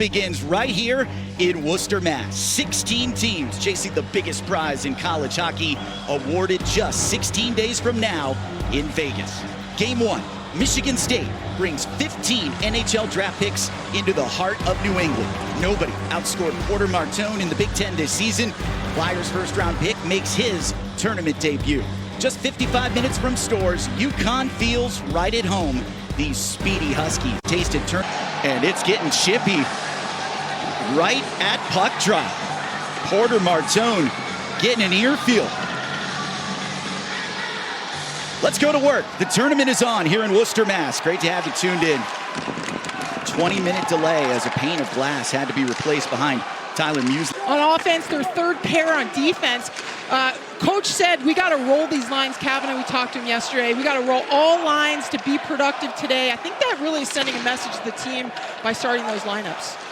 Begins right here in Worcester, Mass. 16 teams chasing the biggest prize in college hockey, awarded just 16 days from now in Vegas. Game 1, Michigan State brings 15 NHL draft picks into the heart of New England. Nobody outscored Porter Martone in the Big Ten this season. Flyers' first-round pick makes his tournament debut. Just 55 minutes from Stores, UConn feels right at home. These speedy Huskies tasted turn, and it's getting chippy. Right at puck drop. Porter Martone getting an earfeel. Let's go to work. The tournament is on here in Worcester, Mass. Great to have you tuned in. 20-minute delay as a pane of glass had to be replaced behind Tyler Musley. On offense, their third pair on defense. Coach said, we got to roll these lines. Kavanaugh, we talked to him yesterday. We got to roll all lines to be productive today. I think that really is sending a message to the team by starting those lineups.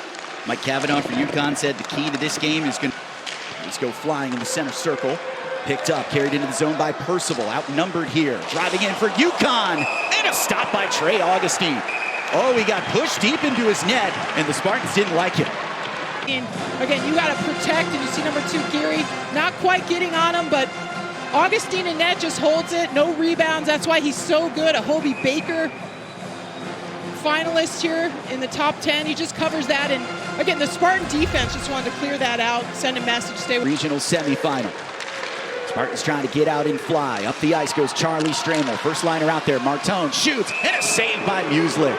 Mike Kavanaugh for UConn said the key to this game is going to go flying in the center circle. Picked up, carried into the zone by Percival. Outnumbered here. Driving in for UConn. And a stop by Trey Augustine. Oh, he got pushed deep into his net, and the Spartans didn't like it. And again, you got to protect, and you see number 2, Geary, not quite getting on him, but Augustine in net just holds it. No rebounds. That's why he's so good. A Hobie Baker finalist here in the top 10. He just covers that. And again, the Spartan defense just wanted to clear that out, send a message, stay with. Regional semifinal. Spartans trying to get out and fly. Up the ice goes Charlie Stramel. First liner out there. Martone shoots, and a save by Musley.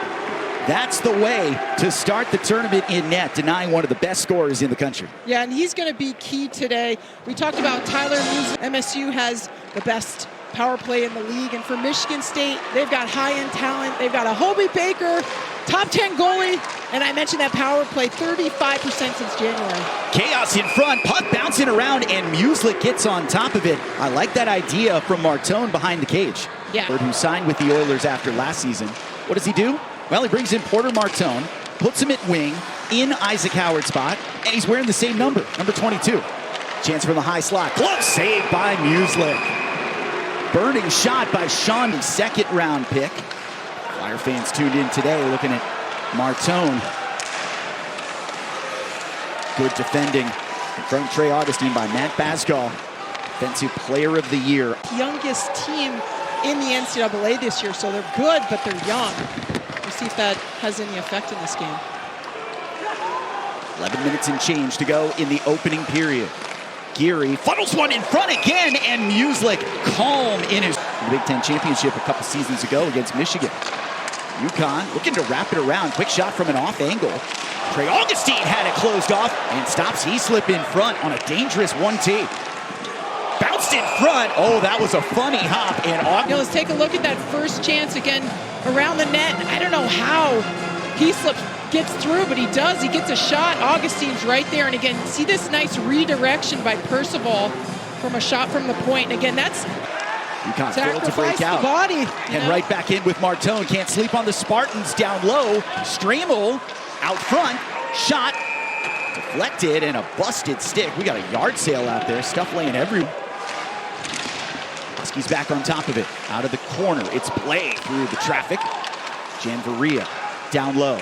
That's the way to start the tournament in net, denying one of the best scorers in the country. Yeah, and he's going to be key today. We talked about Tyler Musley. MSU has the best power play in the league, and for Michigan State, they've got high-end talent. They've got a Hobie Baker, top 10 goalie, and I mentioned that power play 35% since January. Chaos in front, puck bouncing around, and Musley gets on top of it. I like that idea from Martone behind the cage. Yeah. Who signed with the Oilers after last season. What does he do? Well, he brings in Porter Martone, puts him at wing, in Isaac Howard's spot, and he's wearing the same number 22. Chance from the high slot. Glove save by Musley. Burning shot by Sean, the second-round pick. Flyer fans tuned in today looking at Martone. Good defending from Trey Augustine by Matt Basgall. Defensive Player of the Year. Youngest team in the NCAA this year, so they're good, but they're young. We'll see if that has any effect in this game. 11 minutes and change to go in the opening period. Geary funnels one in front again, and Musley calm in his Big Ten championship a couple seasons ago against Michigan. UConn looking to wrap it around. Quick shot from an off angle. Trey Augustine had it closed off and stops. He slip in front on a dangerous 1-2. Bounced in front. Oh, that was a funny hop. And let's take a look at that first chance again around the net. I don't know how he slips. Gets through, but he does. He gets a shot. Augustine's right there. And again, see this nice redirection by Percival from a shot from the point. And again, that's UConn failed to break out. The body, and right back in with Martone. Can't sleep on the Spartans down low. Stramel out front. Shot deflected and a busted stick. We got a yard sale out there. Stuff laying everywhere. Huskies back on top of it. Out of the corner. It's Blay through the traffic. Janvaria down low.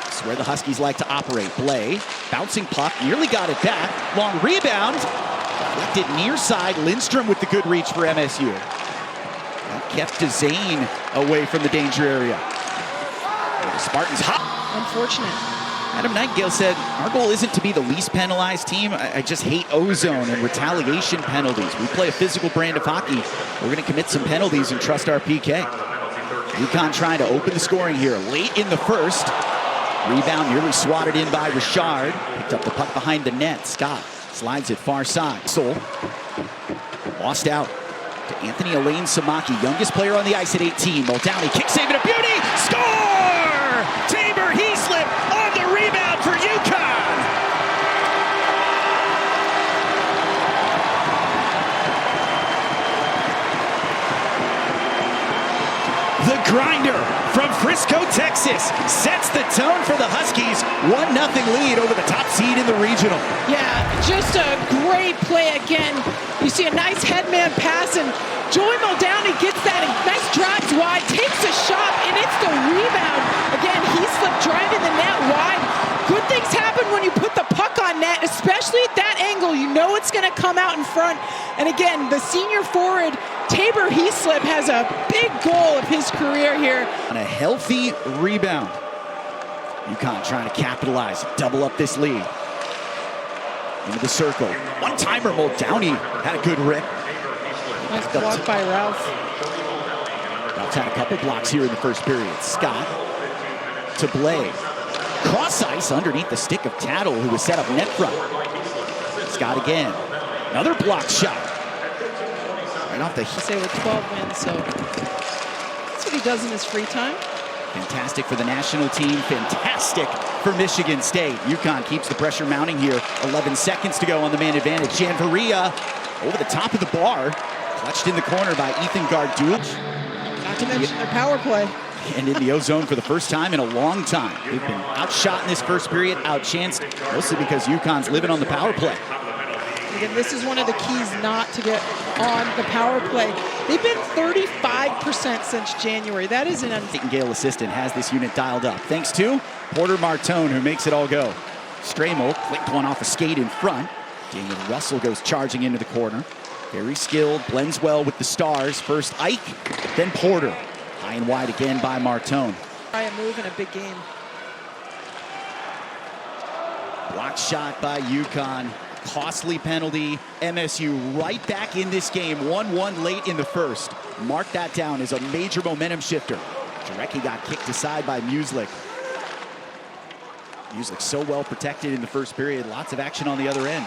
It's where the Huskies like to operate. Blay, bouncing puck, nearly got it back. Long rebound, deflected near side. Lindstrom with the good reach for MSU. That kept Zane away from the danger area. The Spartans hop. Unfortunate. Adam Nightingale said, our goal isn't to be the least penalized team. I just hate ozone and retaliation penalties. We play a physical brand of hockey. We're going to commit some penalties and trust our PK. UConn trying to open the scoring here late in the first. Rebound nearly swatted in by Richard. Picked up the puck behind the net. Scott slides it far side. Soul lost out to Anthony Elaine Samaki, youngest player on the ice at 18. Muldowney kick save and a beauty. Score! Tabor Heaslip on the rebound for UConn. The grinder from Frisco, Texas, sets the tone for the Huskies. 1-0 lead over the top seed in the regional. Yeah, just a great play again. You see a nice headman pass, and Joey Muldowney gets that, and nice drives wide, takes a shot, and it's the rebound. Again, he slipped driving the net wide. Good thing happen when you put the puck on net, especially at that angle. You know it's going to come out in front. And again, the senior forward, Tabor Heaslip, has a big goal of his career here. On a healthy rebound. UConn trying to capitalize, double up this lead. Into the circle. One-timer, Muldowney had a good rip. Nice block by Ralph. Ralph's had a couple blocks here in the first period. Scott to Blay. Cross ice underneath the stick of Tattle, who was set up net front. Scott again. Another block shot. Right off the... I say with 12 wins, so that's what he does in his free time. Fantastic for the national team. Fantastic for Michigan State. UConn keeps the pressure mounting here. 11 seconds to go on the man advantage. Janvaria over the top of the bar. Clutched in the corner by Ethan Gardulch. Not to mention their power play. And in the O-zone for the first time in a long time. They've been outshot in this first period, outchanced, mostly because UConn's living on the power play. Again, this is one of the keys not to get on the power play. They've been 35% since January. That is an Nightingale assistant has this unit dialed up. Thanks to Porter Martone, who makes it all go. Stramel clicked one off a skate in front. Daniel Russell goes charging into the corner. Very skilled, blends well with the Stars. First Ike, then Porter. High and wide again by Martone. Try a move in a big game. Block shot by UConn. Costly penalty. MSU right back in this game. 1-1 late in the first. Mark that down as a major momentum shifter. Jarecki got kicked aside by Muslik. Muslik so well protected in the first period. Lots of action on the other end.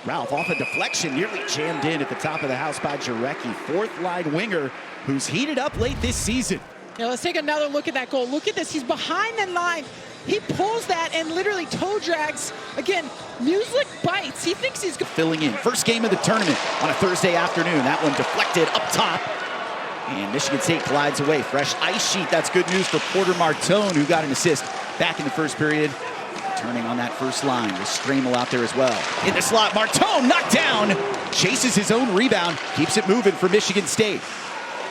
Ralph off a deflection, nearly jammed in at the top of the house by Jarecki. Fourth line winger who's heated up late this season. Now let's take another look at that goal. Look at this, he's behind the line. He pulls that and literally toe drags. Again, Muslik bites. He thinks he's filling in. First game of the tournament on a Thursday afternoon. That one deflected up top. And Michigan State collides away. Fresh ice sheet. That's good news for Porter Martone, who got an assist back in the first period. Turning on that first line with Stramel out there as well. In the slot, Martone knocked down. Chases his own rebound. Keeps it moving for Michigan State.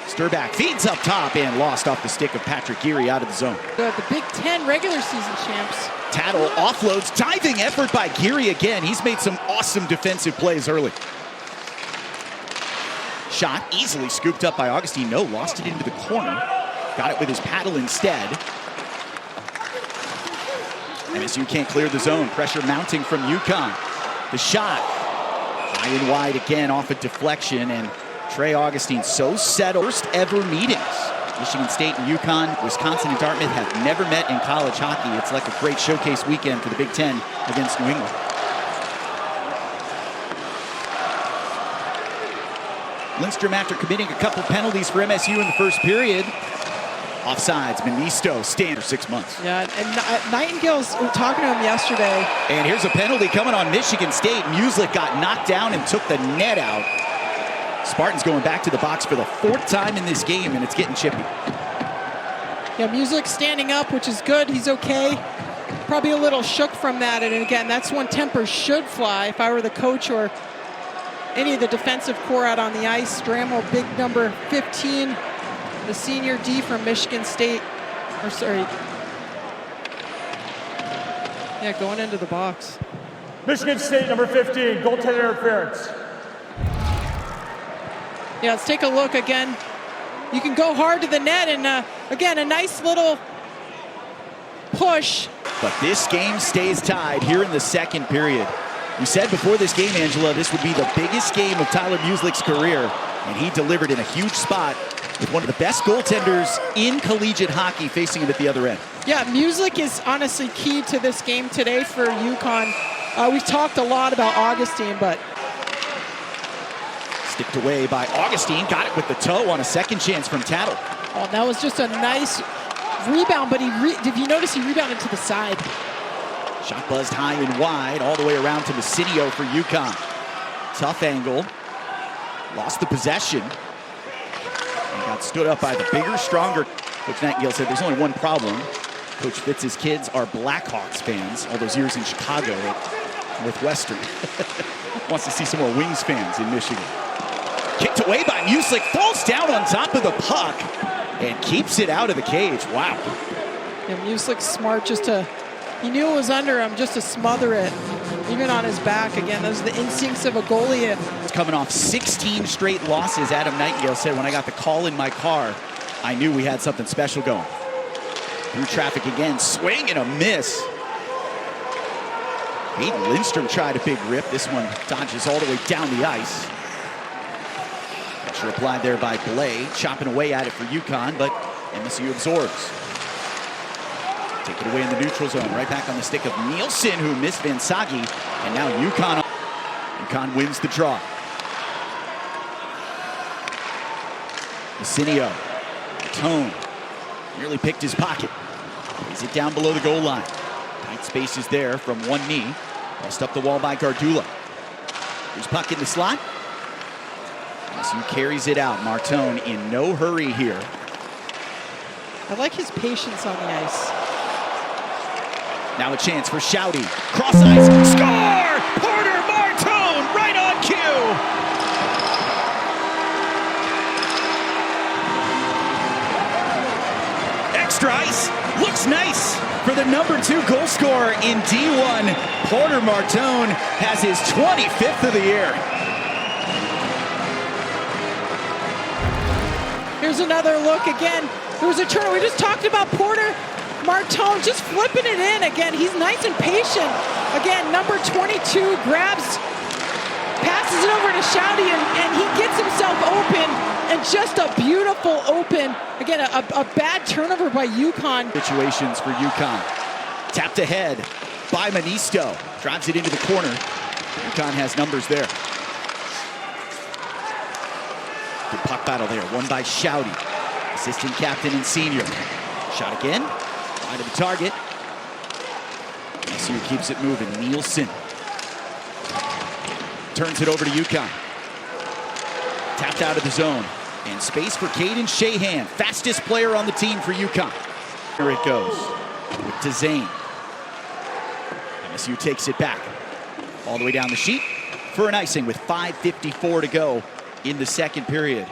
Sturback feeds up top and lost off the stick of Patrick Geary out of the zone. The Big Ten regular season champs. Tattle offloads, diving effort by Geary again. He's made some awesome defensive plays early. Shot easily scooped up by Augustine. No, lost it into the corner. Got it with his paddle instead. MSU can't clear the zone. Pressure mounting from UConn. The shot high and wide again off a deflection, and Trey Augustine so settled. First ever meetings. Michigan State and UConn, Wisconsin and Dartmouth have never met in college hockey. It's like a great showcase weekend for the Big Ten against New England. Lindstrom, after committing a couple penalties for MSU in the first period. Offsides, Menisto staying for 6 months. Yeah, and Nightingale's, we were talking to him yesterday. And here's a penalty coming on Michigan State. Muslik got knocked down and took the net out. Spartans going back to the box for the fourth time in this game, and it's getting chippy. Yeah, Muslik standing up, which is good. He's okay. Probably a little shook from that. And again, that's when tempers should fly. If I were the coach or any of the defensive core out on the ice. Stramel, big number 15. The senior D from Michigan State, or sorry, yeah, going into the box. Michigan State, number 15, goaltender interference. Yeah, let's take a look again. You can go hard to the net, and again, a nice little push. But this game stays tied here in the second period. We said before this game, Angela, this would be the biggest game of Tyler Muslik's career, and he delivered in a huge spot with one of the best goaltenders in collegiate hockey facing him at the other end. Yeah, Muslik is honestly key to this game today for UConn. We've talked a lot about Augustine, but... Sticked away by Augustine, got it with the toe on a second chance from Tattle. Oh, that was just a nice rebound, but did you notice he rebounded to the side? Shot buzzed high and wide, all the way around to Masidio for UConn. Tough angle, lost the possession. And got stood up by the bigger, stronger. Coach Nightingale said there's only one problem. Coach Fitz's kids are Blackhawks fans, all those years in Chicago at Northwestern. Wants to see some more Wings fans in Michigan. Kicked away by Muslik, falls down on top of the puck and keeps it out of the cage. Wow. Yeah, Muslik's smart just to He knew it was under him just to smother it, even on his back. Again, those are the instincts of a goalie. It's coming off 16 straight losses. Adam Nightingale said, when I got the call in my car, I knew we had something special going. Through traffic again, swing and a miss. Hayden Lindstrom tried a big rip. This one dodges all the way down the ice. Pressure applied there by Blais, chopping away at it for UConn, but MSU absorbs. Take it away in the neutral zone, right back on the stick of Nielsen, who missed Van Sagi, and now UConn wins the draw. Marcinio, Martone, nearly picked his pocket. Lays it down below the goal line. Tight spaces there from one knee. Pressed up the wall by Gardula. Here's puck in the slot. MSU carries it out. Martone in no hurry here. I like his patience on the ice. Now a chance for Shouty. Cross ice, score! Porter Martone right on cue! Extra ice, looks nice for the #2 goal scorer in D1. Porter Martone has his 25th of the year. Here's another look again. There was a turn. We just talked about Porter Martone just flipping it in again. He's nice and patient. Again, number 22 grabs, passes it over to Shouty, and he gets himself open, and just a beautiful open. Again, a bad turnover by UConn. Situations for UConn. Tapped ahead by Manisto. Drives it into the corner. UConn has numbers there. Good puck battle there, won by Shouty. Assistant captain and senior. Shot again, wide of the target. MSU keeps it moving. Nielsen turns it over to UConn. Tapped out of the zone. And space for Caden Shahan, fastest player on the team for UConn. Here it goes with Dzane. MSU takes it back all the way down the sheet for an icing with 5:54 to go in the second period.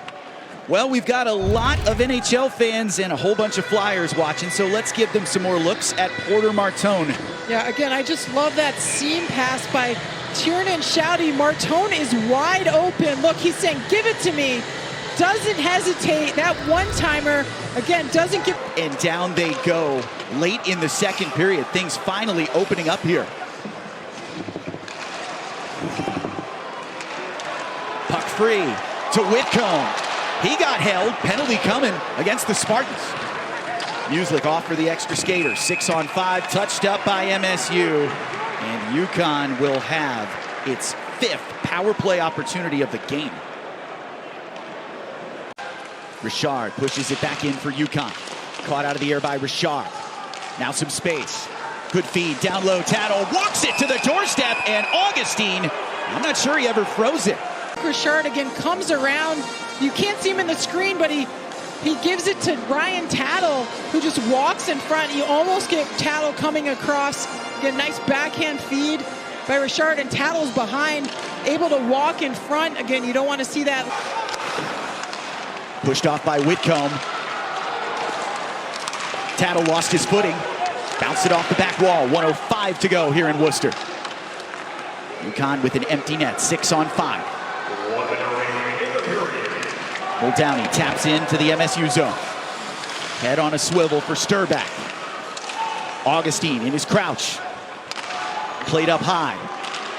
Well, we've got a lot of NHL fans and a whole bunch of Flyers watching, so let's give them some more looks at Porter Martone. Yeah, again, I just love that seam pass by Tiernan Shouty. Martone is wide open. Look, he's saying, give it to me. Doesn't hesitate. That one-timer, again, doesn't get... And down they go late in the second period. Things finally opening up here. Puck free to Whitcomb. He got held. Penalty coming against the Spartans. Music off for the extra skater. 6-on-5, touched up by MSU. And UConn will have its 5th power play opportunity of the game. Richard pushes it back in for UConn. Caught out of the air by Richard. Now some space. Good feed, down low, Tattle walks it to the doorstep, and Augustine, I'm not sure he ever froze it. Richard again comes around. You can't see him in the screen, but he gives it to Ryan Tattle, who just walks in front. You almost get Tattle coming across. Again, nice backhand feed by Richard, and Tattle's behind, able to walk in front. Again, you don't want to see that. Pushed off by Whitcomb. Tattle lost his footing. Bounced it off the back wall. 1:05 to go here in Worcester. UConn with an empty net, 6-on-5. Muldowney taps into the MSU zone. Head on a swivel for Sturback. Augustine in his crouch. Played up high.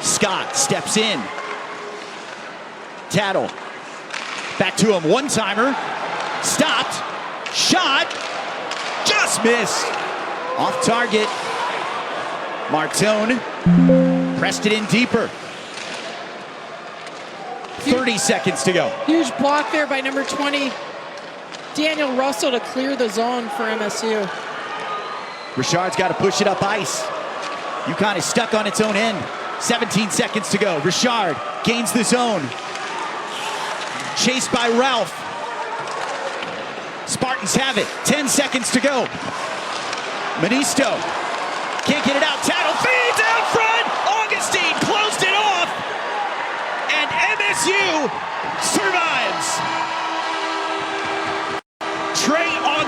Scott steps in. Tattle. Back to him, one-timer. Stopped. Shot. Just missed. Off target. Martone pressed it in deeper. 30 seconds to go. Huge block there by number 20, Daniel Russell, to clear the zone for MSU. Richard's got to push it up ice. UConn is stuck on its own end. 17 seconds to go. Richard gains the zone. Chased by Ralph. Spartans have it. 10 seconds to go. Manisto can't get it out. Tattle feeds out front. Augustine closed it off. And MSU survives.